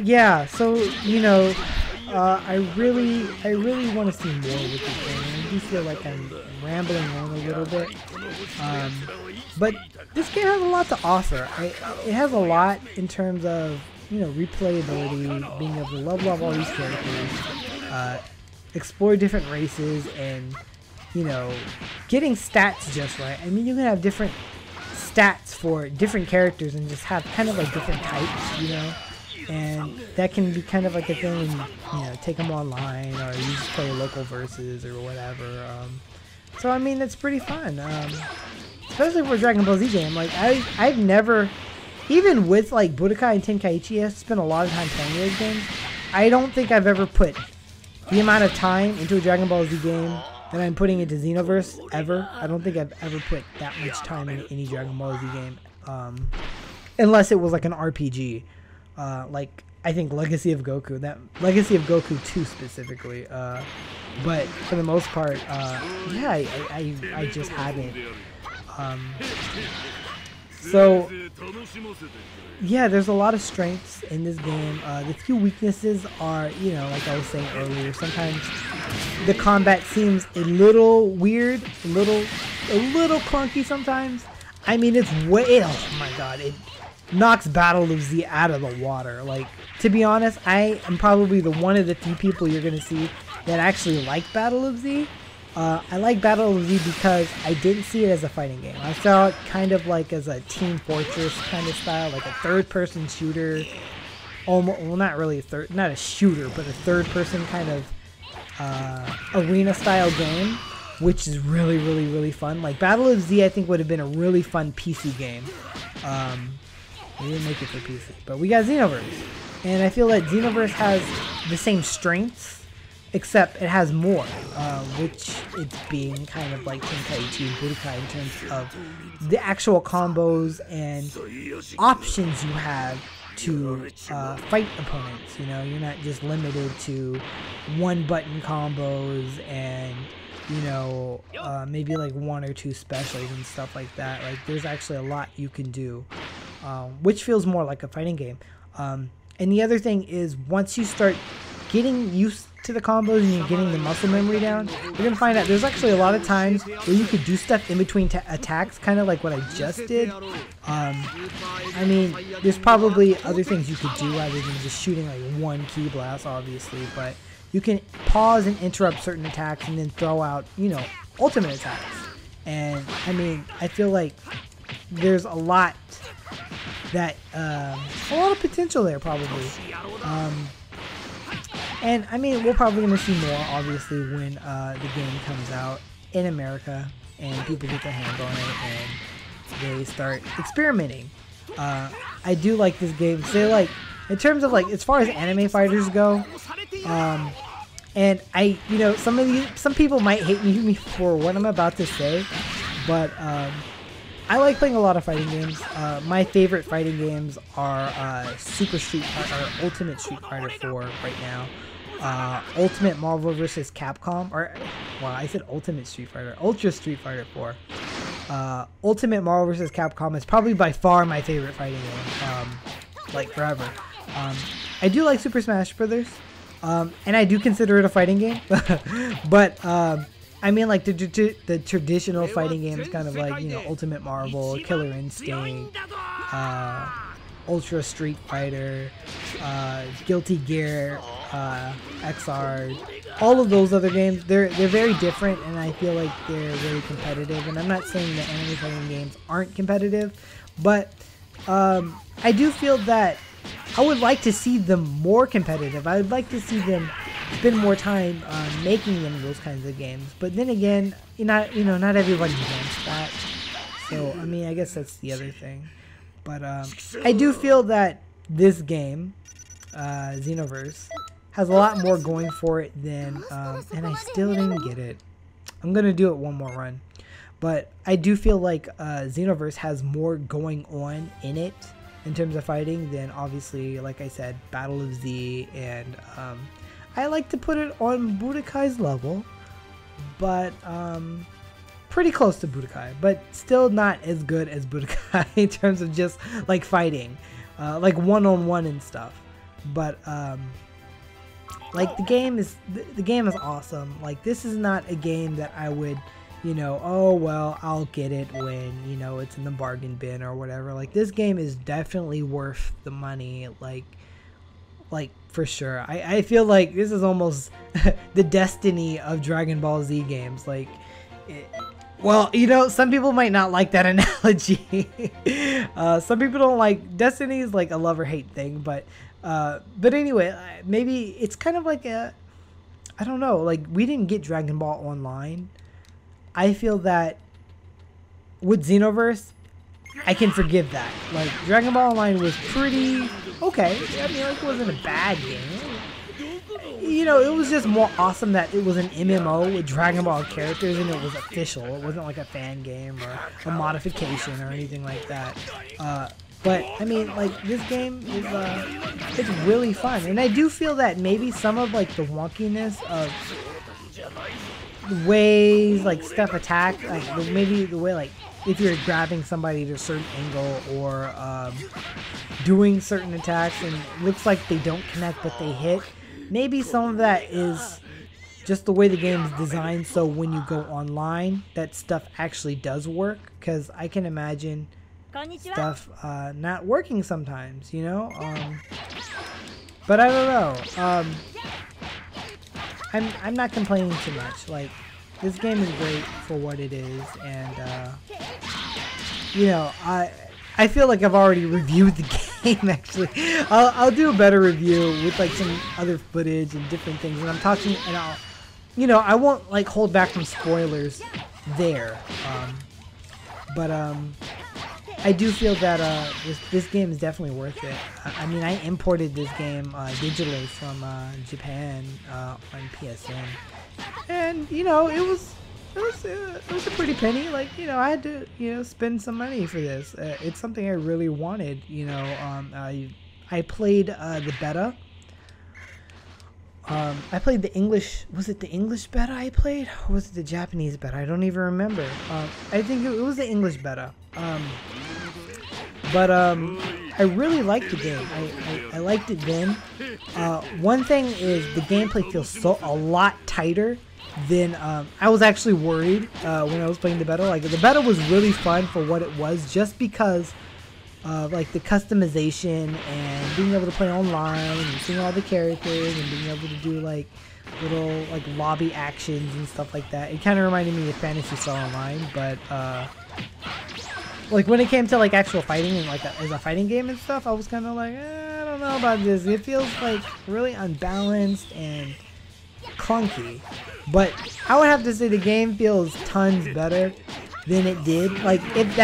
yeah, so I really want to see more with this game. I do feel like I'm rambling on a little bit, but this game has a lot to offer. It has a lot in terms of replayability, being able to level up all these characters, explore different races, and getting stats just right. I mean, you can have different stats for different characters and just have kind of like different types, and that can be kind of like a thing when take them online, or you just play local versus or whatever. So I mean, it's pretty fun, especially for a Dragon Ball Z game. Like I've never, even with like Budokai and Tenkaichi, I spent a lot of time playing those games. I don't think I've ever put the amount of time into a Dragon Ball Z game that I'm putting into Xenoverse ever. I don't think I've ever put that much time into any Dragon Ball Z game, unless it was like an RPG, like I think Legacy of Goku. That Legacy of Goku 2 specifically. But for the most part, yeah, I just haven't. So yeah, there's a lot of strengths in this game. The few weaknesses are, you know, like I was saying earlier, sometimes the combat seems a little weird, a little clunky sometimes. I mean, it's way, oh my god, it knocks Battle of Z out of the water. Like, to be honest, I am probably one of the few people you're gonna see that actually like Battle of Z. I like Battle of Z because I didn't see it as a fighting game. I saw it kind of like as a Team Fortress kind of style, like a third-person shooter. Almost, well, not really not a shooter, but a third-person kind of arena-style game, which is really fun. Like Battle of Z, I think would have been a really fun PC game. We didn't make it for PC, but we got Xenoverse, and I feel like Xenoverse has the same strengths, except it has more, which it's being kind of like Tenkaichi and Budokai in terms of the actual combos and options you have to fight opponents. You know, you're not just limited to one-button combos and, you know, maybe like one or two specials and stuff like that. Like, there's actually a lot you can do, which feels more like a fighting game. And the other thing is, once you start getting used to the combos and you're getting the muscle memory down, you're gonna find out there's actually a lot of times where you could do stuff in between attacks, kind of like what I just did. I mean, there's probably other things you could do rather than just shooting like one ki blast, obviously, but you can pause and interrupt certain attacks and then throw out, you know, ultimate attacks. And I mean, I feel like there's a lot that a lot of potential there, probably. And I mean, we're probably going to see more, obviously, when the game comes out in America and people get their hands on it and they start experimenting. I do like this game. So, like, in terms of, like, as far as anime fighters go, and you know, some people might hate me for what I'm about to say, but I like playing a lot of fighting games. My favorite fighting games are Super Street Fighter, or Ultimate Street Fighter 4 right now. Ultimate Marvel vs. Capcom, or, well, I said Ultimate Street Fighter, Ultra Street Fighter 4. Ultimate Marvel vs. Capcom is probably by far my favorite fighting game, like forever. I do like Super Smash Brothers, and I do consider it a fighting game, but I mean, like the traditional fighting games, kind of like, you know, Ultimate Marvel, Killer Instinct, Ultra Street Fighter, Guilty Gear, XR, all of those other games, they're very different, and I feel like they're very competitive. And I'm not saying that anime fighting games aren't competitive, but I do feel that I would like to see them more competitive. I would like to see them spend more time making them those kinds of games. But then again, not everybody wants that. So I mean, I guess that's the other thing. But I do feel that this game, Xenoverse, has a lot more going for it than, and I still didn't get it. I'm gonna do it one more run, but I do feel like Xenoverse has more going on in it in terms of fighting than, obviously, like I said, Battle of Z, and I like to put it on Budokai's level, but pretty close to Budokai, but still not as good as Budokai in terms of just like fighting, like one-on-one and stuff. But like the game is awesome. Like, this is not a game that I would, you know, oh well, I'll get it when, you know, it's in the bargain bin or whatever. Like, this game is definitely worth the money, like for sure. I feel like this is almost the Destiny of Dragon Ball Z games. Like, well, you know, some people might not like that analogy. Some people don't like Destiny is like a love or hate thing, but anyway, maybe it's kind of like I don't know, like, we didn't get Dragon Ball Online. I feel that with Xenoverse, I can forgive that. Like, Dragon Ball Online was pretty okay. I mean, like, it wasn't a bad game. you know, it was just more awesome that it was an MMO with Dragon Ball characters and it was official. It wasn't like a fan game or a modification or anything like that. But I mean, like, this game is it's really fun, and I do feel that maybe some of like the wonkiness of the ways like stuff attack, like maybe the way like if you're grabbing somebody at a certain angle or doing certain attacks and it looks like they don't connect but they hit, maybe some of that is just the way the game is designed, so when you go online that stuff actually does work, because I can imagine stuff not working sometimes, you know. But I don't know. I'm not complaining too much. Like, this game is great for what it is, and you know, I feel like I've already reviewed the game. Actually, I'll do a better review with like some other footage and different things, and I'm talking, and I'll, you know, I won't like hold back from spoilers there. But I do feel that this game is definitely worth it. I mean, I imported this game digitally from Japan on PSN, and you know, it was a pretty penny. Like, you know, I had to, you know, spend some money for this. It's something I really wanted. You know, I played the beta. I played the English. Was it the English beta I played, or was it the Japanese beta? I don't even remember. I think it was the English beta. But I really liked the game. I liked it then. One thing is the gameplay feels a lot tighter than I was actually worried when I was playing the beta. Like, the beta was really fun for what it was, just because of like the customization and being able to play online and seeing all the characters and being able to do like little like lobby actions and stuff like that. It kind of reminded me of Fantasy Star Online, but like when it came to like actual fighting and like as a fighting game and stuff, I was kind of like, I don't know about this. It feels like really unbalanced and clunky. But I would have to say the game feels tons better than it did. Like, if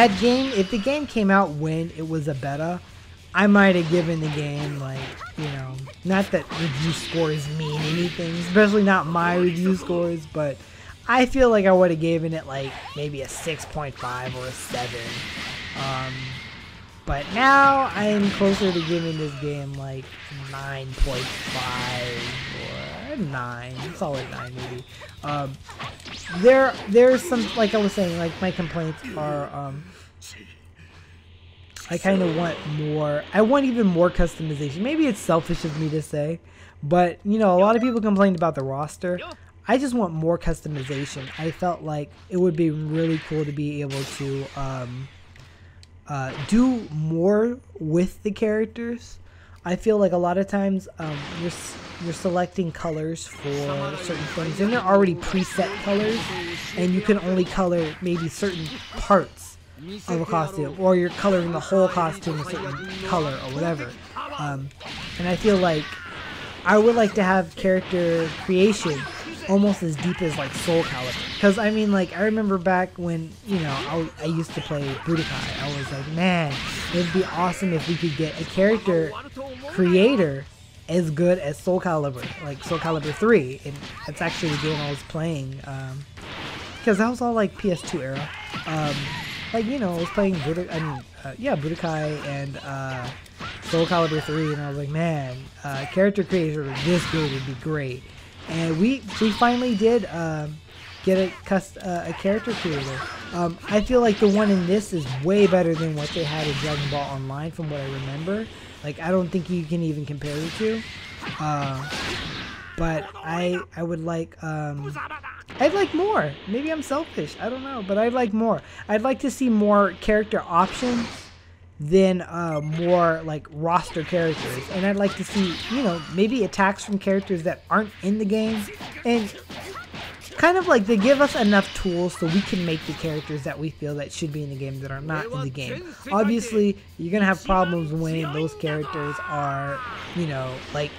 the game came out when it was a beta, I might have given the game, like, you know, not that review scores mean anything, especially not my review scores, but I feel like I would have given it like maybe a 6.5 or a 7. But now I am closer to giving this game like 9.5 or a 9, solid 9 maybe. There's some, like I was saying, like my complaints are I kind of want more. I want even more customization. Maybe it's selfish of me to say, but you know, a lot of people complained about the roster. I just want more customization. I felt like it would be really cool to be able to do more with the characters. I feel like a lot of times you're selecting colors for certain things, and they're already preset colors, and you can only color maybe certain parts of a costume, or you're coloring the whole costume a certain color or whatever. And I feel like I would like to have character creation almost as deep as like Soul Calibur, because I mean, like, I remember back when, you know, I used to play Budokai. I was like, man, it'd be awesome if we could get a character creator as good as Soul Calibur, like Soul Calibur 3, and that's actually the game I was playing, because that was all like PS2 era. Like, you know, I was playing Budokai and Soul Calibur 3, and I was like, man, character creator this good would be great. And we finally did get a character creator. I feel like the one in this is way better than what they had in Dragon Ball Online, from what I remember. Like, I don't think you can even compare the two. But I would like, I'd like more. Maybe I'm selfish, I don't know, but I'd like more. I'd like to see more character options than more like roster characters, and I'd like to see, you know, maybe attacks from characters that aren't in the game, and kind of like they give us enough tools so we can make the characters that we feel that should be in the game that are not in the game. Obviously, you're gonna have problems when those characters are, you know, like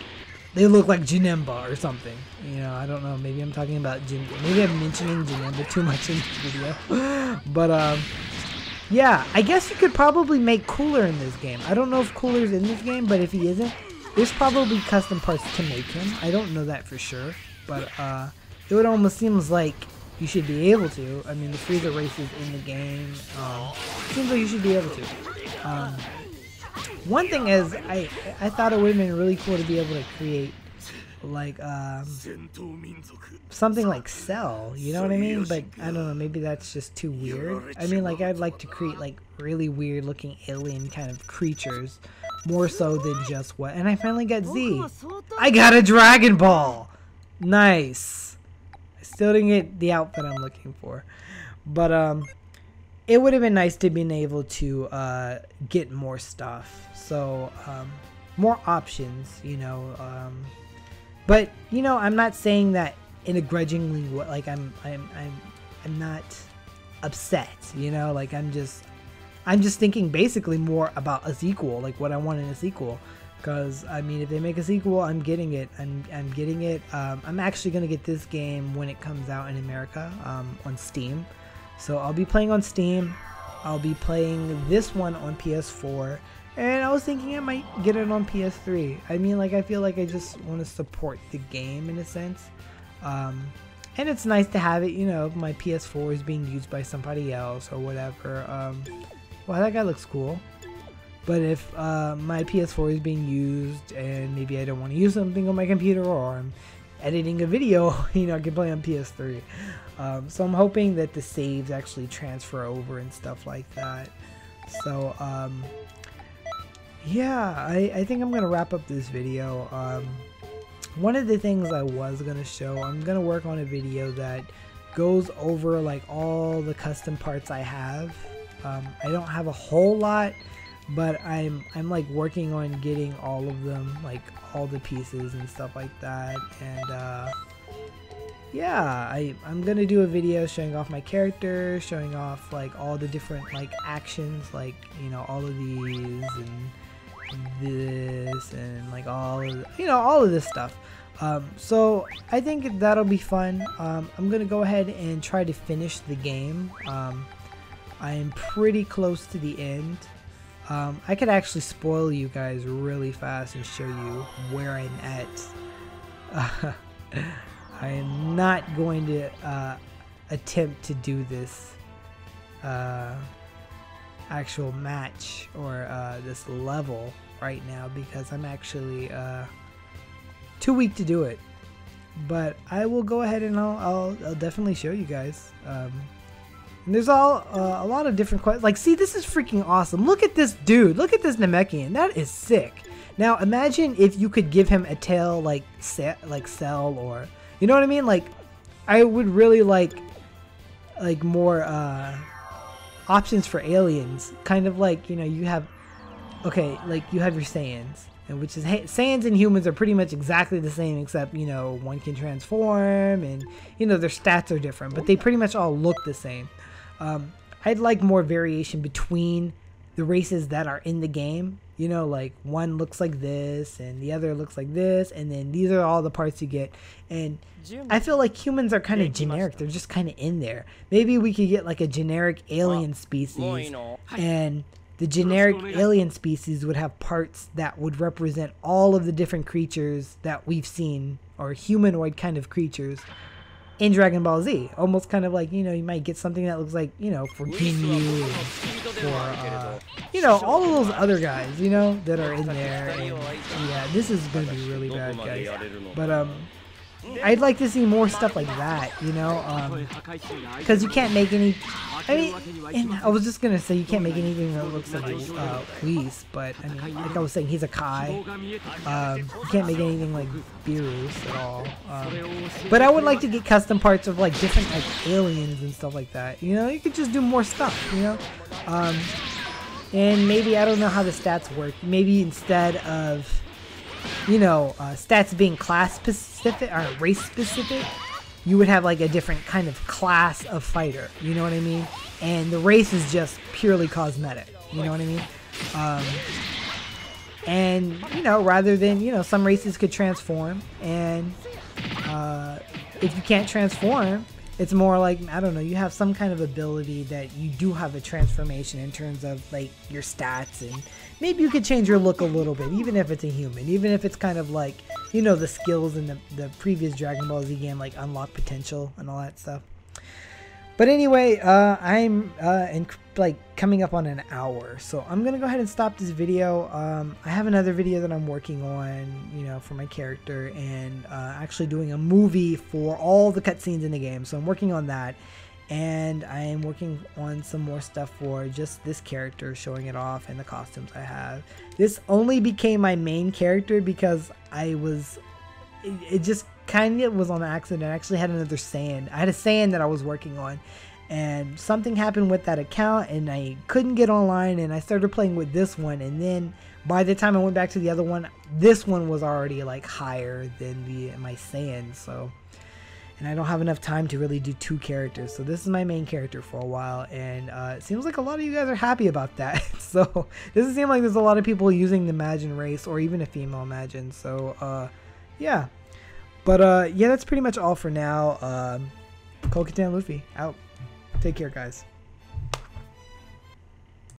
they look like Janemba or something. You know, I don't know. Maybe I'm talking about maybe I'm mentioning Janemba too much in this video, but yeah, I guess you could probably make Cooler in this game. I don't know if Cooler's in this game, but if he isn't, There's probably custom parts to make him. I don't know that for sure, but it would almost seems like you should be able to. I mean, the Frieza race is in the game. Seems like you should be able to. One thing is, I thought it would have been really cool to be able to create like something like Cell, you know what I mean? But I don't know, maybe that's just too weird. I mean, like, I'd like to create like really weird looking alien kind of creatures, more so than just what. And I finally got Z. I got a Dragon Ball. Nice. I still didn't get the outfit I'm looking for, but it would have been nice to be able to get more stuff, so more options, you know. But you know, I'm not saying that in a grudgingly way. Like I'm not upset, you know. Like I'm just thinking basically more about a sequel, like what I want in a sequel. Because I mean, if they make a sequel, I'm getting it. I'm getting it. I'm actually gonna get this game when it comes out in America on Steam. So I'll be playing on Steam. I'll be playing this one on PS4. And I was thinking I might get it on PS3. I mean, like, I feel like I just want to support the game in a sense. And it's nice to have it, you know, my PS4 is being used by somebody else or whatever. Wow, that guy looks cool. But if my PS4 is being used and maybe I don't want to use something on my computer, or I'm editing a video, you know, I can play on PS3. So I'm hoping that the saves actually transfer over and stuff like that. So, yeah, I think I'm gonna wrap up this video. One of the things I was gonna show, I'm gonna work on a video that goes over like all the custom parts I have. I don't have a whole lot, but I'm like working on getting all of them, like all the pieces and stuff like that. And yeah, I'm gonna do a video showing off my character, showing off like all the different like actions, like, you know, all of these and this and like all of, you know, all of this stuff. So I think that'll be fun. I'm gonna go ahead and try to finish the game. I am pretty close to the end. I could actually spoil you guys really fast and show you where I'm at. I am not going to attempt to do this actual match or this level right now because I'm actually too weak to do it. But I will go ahead and I'll definitely show you guys. And there's a lot of different questions. Like, see, this is freaking awesome. Look at this dude. Look at this Namekian. That is sick. Now imagine if you could give him a tail like Cell, or, you know what I mean? Like, I would really like more options for aliens. Kind of like, you know, you have, okay, like you have your Saiyans, and which is, Saiyans and humans are pretty much exactly the same, except, you know, one can transform and, you know, their stats are different, but they pretty much all look the same. I'd like more variation between the races that are in the game. You know, like one looks like this and the other looks like this, and then these are all the parts you get. And I feel like humans are kind of generic. They're just kind of in there. Maybe we could get like a generic alien species, and the generic alien species would have parts that would represent all of the different creatures that we've seen, or humanoid kind of creatures, in Dragon Ball Z. Almost kind of like, you know, you might get something that looks like, you know, for Ginyu, and for, you know, all of those other guys, you know, that are in there. And yeah, this is going to be really bad, guys. But, I'd like to see more stuff like that, you know, because you can't make any, I mean, and I was just going to say you can't make anything that looks like Whis, but, I mean, like I was saying, he's a Kai. You can't make anything like Beerus at all. But I would like to get custom parts of, like, different, like, aliens and stuff like that, you know? You could just do more stuff, you know? And maybe, I don't know how the stats work, maybe instead of, you know, stats being class specific or race specific, you would have like a different kind of class of fighter, you know what I mean? And the race is just purely cosmetic, you know what I mean? And, you know, rather than, you know, some races could transform, and if you can't transform, it's more like, I don't know, you have some kind of ability that you do have a transformation in terms of like your stats, and maybe you could change your look a little bit, even if it's a human, even if it's kind of like, you know, the skills in the previous Dragon Ball Z game, like unlock potential and all that stuff. But anyway, I'm like coming up on an hour, so I'm gonna go ahead and stop this video. I have another video that I'm working on, you know, for my character, and actually doing a movie for all the cutscenes in the game. So I'm working on that, and I am working on some more stuff for just this character, showing it off and the costumes I have. This only became my main character because it just kind of was on accident. I actually had another Saiyan. I had a Saiyan that I was working on, and something happened with that account, and I couldn't get online, and I started playing with this one, and then by the time I went back to the other one, this one was already like higher than my Saiyan. So, and I don't have enough time to really do 2 characters, so this is my main character for a while, and it seems like a lot of you guys are happy about that. So doesn't seem like there's a lot of people using the Imagine race, or even a female Imagine. So yeah. But yeah, that's pretty much all for now. Kokatan Luffy out. Take care, guys.